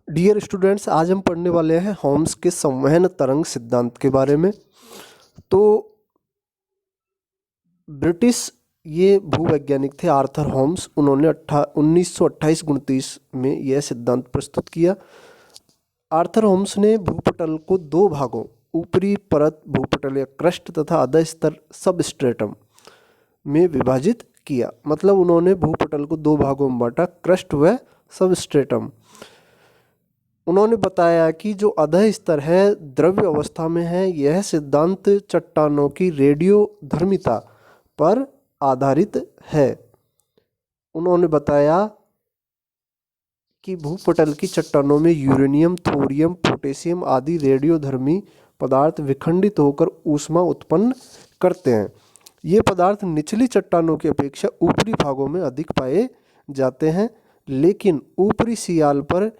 Dear students, आज हम पढ़ने वाले हैं होम्स के संवहन तरंग सिद्धांत के बारे में। तो ब्रिटिश ये भूवैज्ञानिक थे आर्थर होम्स। उन्होंने 1928-29 में यह सिद्धांत प्रस्तुत किया। आर्थर होम्स ने भूपटल को दो भागों, ऊपरी परत भूपटल या क्रस्ट तथा अधः स्तर सबस्ट्रेटम में विभाजित किया। मतलब उन्होंने भूपटल को दो भागों में बांटा, क्रस्ट व सबस्ट्रेटम। उन्होंने बताया कि जो अधः स्तर है द्रव्य अवस्था में है। यह सिद्धांत चट्टानों की रेडियोधर्मिता पर आधारित है। उन्होंने बताया कि भूपटल की चट्टानों में यूरेनियम, थोरियम, पोटेशियम आदि रेडियोधर्मी पदार्थ विखंडित होकर ऊष्मा उत्पन्न करते हैं। ये पदार्थ निचली चट्टानों की अपेक्षा ऊपरी भागों में अधिक पाए जाते हैं, लेकिन ऊपरी सियाल पर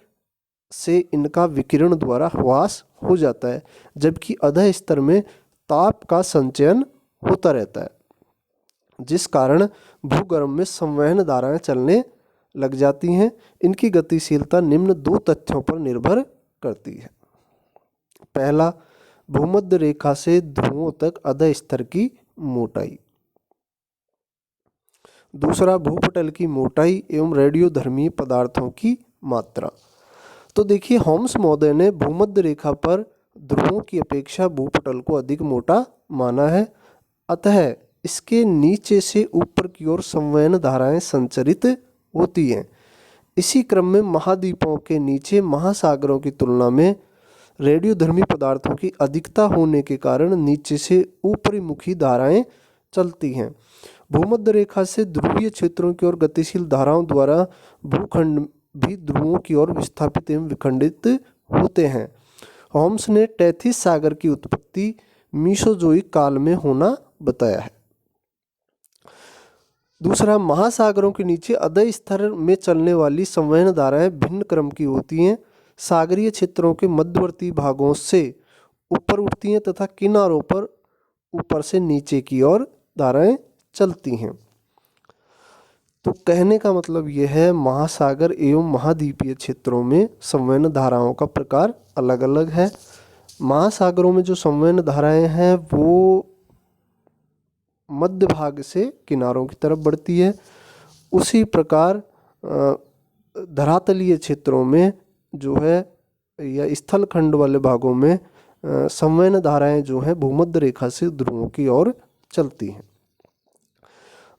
से इनका विकिरण द्वारा ह्रास हो जाता है, जबकि अधः स्तर में ताप का संचयन होता रहता है, जिस कारण भूगर्भ में संवहन धाराएं चलने लग जाती हैं। इनकी गतिशीलता निम्न दो तथ्यों पर निर्भर करती है। पहला, भूमध्य रेखा से ध्रुवों तक अधः स्तर की मोटाई। दूसरा, भूपटल की मोटाई एवं रेडियोधर्मी पदार्थों की मात्रा। तो देखिए, होम्स महोदय ने भूमध्य रेखा पर ध्रुवों की अपेक्षा भूपटल को अधिक मोटा माना है, अतः इसके नीचे से ऊपर की ओर संवहन धाराएं संचरित होती हैं। इसी क्रम में महाद्वीपों के नीचे महासागरों की तुलना में रेडियोधर्मी पदार्थों की अधिकता होने के कारण नीचे से ऊपरी मुखी धाराएं चलती हैं। भूमध्य रेखा से ध्रुवीय क्षेत्रों की ओर गतिशील धाराओं द्वारा भूखंड भी ध्रुवों की ओर विस्थापित एवं विखंडित होते हैं। होम्स ने टेथिस सागर की उत्पत्ति मीसोजोइक काल में होना बताया है। दूसरा, महासागरों के नीचे अधः स्तर में चलने वाली संवहन धाराएं भिन्न क्रम की होती हैं। सागरीय क्षेत्रों के मध्यवर्ती भागों से ऊपर उठती हैं तथा किनारों पर ऊपर से नीचे की ओर धाराएं चलती हैं। तो कहने का मतलब यह है, महासागर एवं महाद्वीपीय क्षेत्रों में संवहन धाराओं का प्रकार अलग अलग है। महासागरों में जो संवहन धाराएं हैं वो मध्य भाग से किनारों की तरफ बढ़ती है। उसी प्रकार धरातलीय क्षेत्रों में जो है या स्थल खंड वाले भागों में संवहन धाराएं जो हैं भूमध्य रेखा से ध्रुवों की ओर चलती हैं।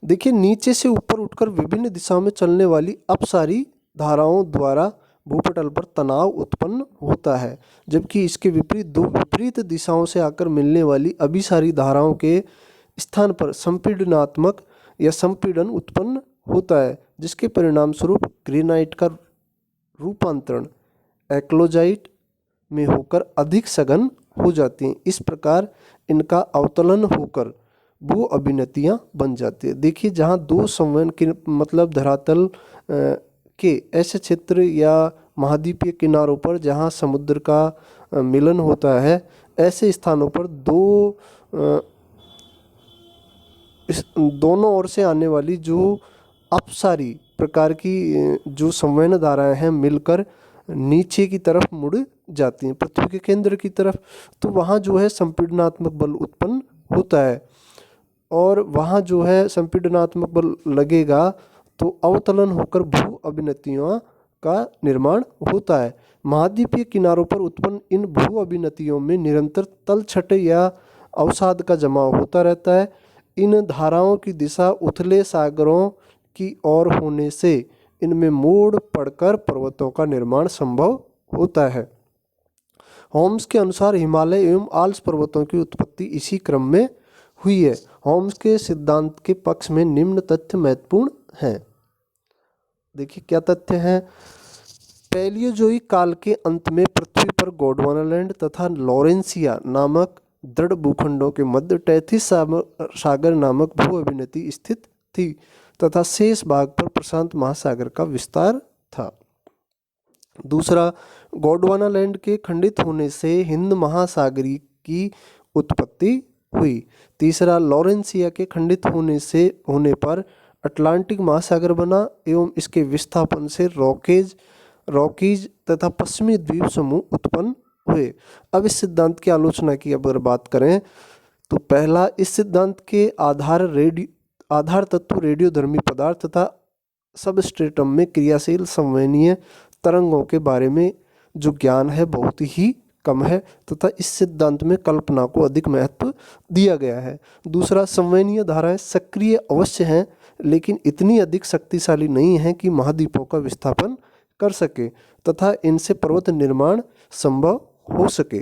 देखिए, नीचे से ऊपर उठकर विभिन्न दिशाओं में चलने वाली अपसारी धाराओं द्वारा भूपटल पर तनाव उत्पन्न होता है, जबकि इसके विपरीत दो विपरीत दिशाओं से आकर मिलने वाली अभिसारी धाराओं के स्थान पर संपीडनात्मक या संपीड़न उत्पन्न होता है, जिसके परिणाम स्वरूप ग्रेनाइट का रूपांतरण एक्लोजाइट में होकर अधिक सघन हो जाती हैं। इस प्रकार इनका अवतलन होकर भू अभिनतियाँ बन जाती है। देखिए, जहाँ दो संवहन के मतलब धरातल के ऐसे क्षेत्र या महाद्वीपीय किनारों पर जहाँ समुद्र का मिलन होता है, ऐसे स्थानों पर दोनों ओर से आने वाली जो अपसारी प्रकार की जो संवहन धाराएं हैं मिलकर नीचे की तरफ मुड़ जाती हैं पृथ्वी के केंद्र की तरफ। तो वहाँ जो है संपीड़नात्मक बल उत्पन्न होता है, और वहाँ जो है संपीड़नात्मक बल लगेगा तो अवतलन होकर भू अभिनतियों का निर्माण होता है। महाद्वीपीय किनारों पर उत्पन्न इन भू अभिनतियों में निरंतर तलछट या अवसाद का जमाव होता रहता है। इन धाराओं की दिशा उथले सागरों की ओर होने से इनमें मोड़ पड़कर पर्वतों का निर्माण संभव होता है। होम्स के अनुसार हिमालय एवं आल्प्स पर्वतों की उत्पत्ति इसी क्रम में हुई है। होम्स के सिद्धांत के पक्ष में निम्न तथ्य महत्वपूर्ण हैं। देखिए, क्या तथ्य हैं। पैलियोजोइक काल के अंत में पृथ्वी पर गोंडवानालैंड तथा लॉरेंसिया नामक दृढ़ भूखंडों के मध्य टेथिस सागर नामक भू अभिनति स्थित थी तथा शेष भाग पर प्रशांत महासागर का विस्तार था। दूसरा, गोंडवानालैंड के खंडित होने से हिंद महासागरी की उत्पत्ति हुई। तीसरा, लॉरेंसिया के खंडित होने पर अटलांटिक महासागर बना एवं इसके विस्थापन से रॉकेज रॉकीज तथा पश्चिमी द्वीप समूह उत्पन्न हुए। अब इस सिद्धांत की आलोचना की अगर बात करें तो पहला, इस सिद्धांत के आधार तत्व रेडियोधर्मी पदार्थ तथा सबस्ट्रेटम में क्रियाशील संवहनीय तरंगों के बारे में जो ज्ञान है बहुत ही कम है तथा इस सिद्धांत में कल्पना को अधिक महत्व दिया गया है। दूसरा, संवहनीय धाराएं सक्रिय अवश्य हैं लेकिन इतनी अधिक शक्तिशाली नहीं हैं कि महाद्वीपों का विस्थापन कर सके तथा इनसे पर्वत निर्माण संभव हो सके।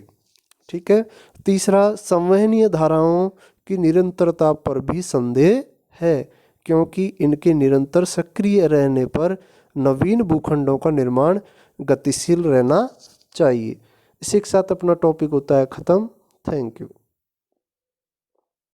ठीक है। तीसरा, संवहनीय धाराओं की निरंतरता पर भी संदेह है क्योंकि इनके निरंतर सक्रिय रहने पर नवीन भूखंडों का निर्माण गतिशील रहना चाहिए। इसी के साथ अपना टॉपिक होता है ख़त्म। Thank you.